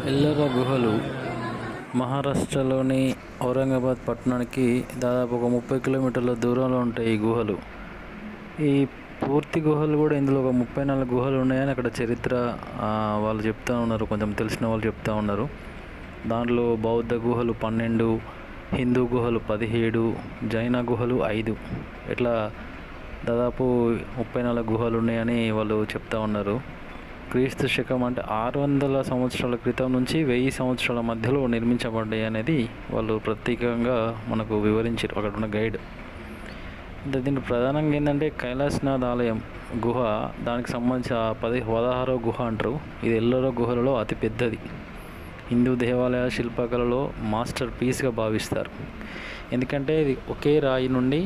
ఎల్లోరా గుహలు మహారాష్ట్రలోని ఔరంగాబాద్ పట్టణానికి దాదాపు ఒక 30 కిలోమీటర్ల దూరంలో ఉంటాయి ఈ గుహలు. ఈ పూర్తి గుహలు కూడా ఇందులో ఒక 34 గుహలు ఉన్నాయని అక్కడ చరిత్ర వాళ్ళు చెప్తూ ఉన్నారు, కొంచెం తెలిసిన వాళ్ళు చెప్తూ ఉన్నారు. దాంట్లో బౌద్ధ గుహలు 12, హిందూ గుహలు 17, జైన గుహలు 5, ఇట్లా దాదాపు 34 గుహలు ఉన్నాయని వాళ్ళు చెప్తూ ఉన్నారు. క్రీస్తు శకం అంటే 600 సంవత్సరాల క్రితం నుంచి 1000 సంవత్సరాల మధ్యలో నిర్మించబడ్డాయి అనేది వాళ్ళు ప్రత్యేకంగా మనకు వివరించారు అక్కడ ఉన్న గైడ్. అంటే దీనికి ప్రధానంగా ఏంటంటే కైలాసనాథ్ ఆలయం గుహ, దానికి సంబంధించి 16వ గుహ అంటారు. ఇది ఎల్లోరా గుహలలో అతి పెద్దది. హిందూ దేవాలయ శిల్పకళలో మాస్టర్ పీస్గా భావిస్తారు, ఎందుకంటే ఇది ఒకే రాయి నుండి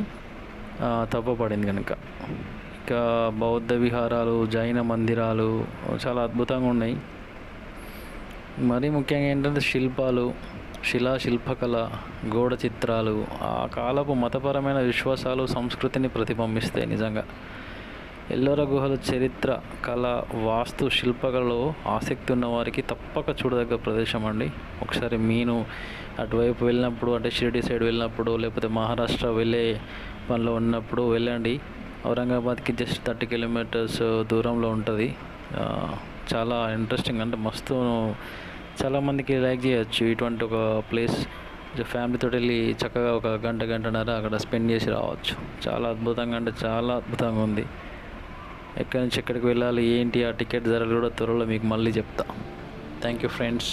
తవ్వబడింది కనుక. ఇంకా బౌద్ధ విహారాలు, జైన మందిరాలు చాలా అద్భుతంగా ఉన్నాయి. మరీ ముఖ్యంగా ఏంటంటే శిల్పాలు, శిల్పకళ, గోడ చిత్రాలు ఆ కాలపు మతపరమైన విశ్వాసాలు, సంస్కృతిని ప్రతిబింబిస్తాయి. నిజంగా ఎల్లోరా గుహల చరిత్ర, కళ, వాస్తు శిల్పకళలో ఆసక్తి ఉన్న వారికి తప్పక చూడదగ్గ ప్రదేశం అండి. ఒకసారి మీను అటువైపు వెళ్ళినప్పుడు, అంటే షిరిడి సైడ్ వెళ్ళినప్పుడు, లేకపోతే మహారాష్ట్ర వెళ్ళే పనిలో ఉన్నప్పుడు వెళ్ళండి. ఔరంగాబాద్కి జస్ట్ 30 కిలోమీటర్స్ దూరంలో ఉంటుంది. చాలా ఇంట్రెస్టింగ్, అంటే మస్తు చాలామందికి లైక్ చేయొచ్చు ఇటువంటి ఒక ప్లేస్. ఫ్యామిలీతో వెళ్ళి చక్కగా ఒక గంటన్నర అక్కడ స్పెండ్ చేసి రావచ్చు. చాలా అద్భుతంగా, అంటే చాలా అద్భుతంగా ఉంది. ఎక్కడి నుంచి ఎక్కడికి వెళ్ళాలి ఏంటి, ఆ టికెట్ ధరలు కూడా త్వరలో మీకు మళ్ళీ చెప్తా. Thank you friends.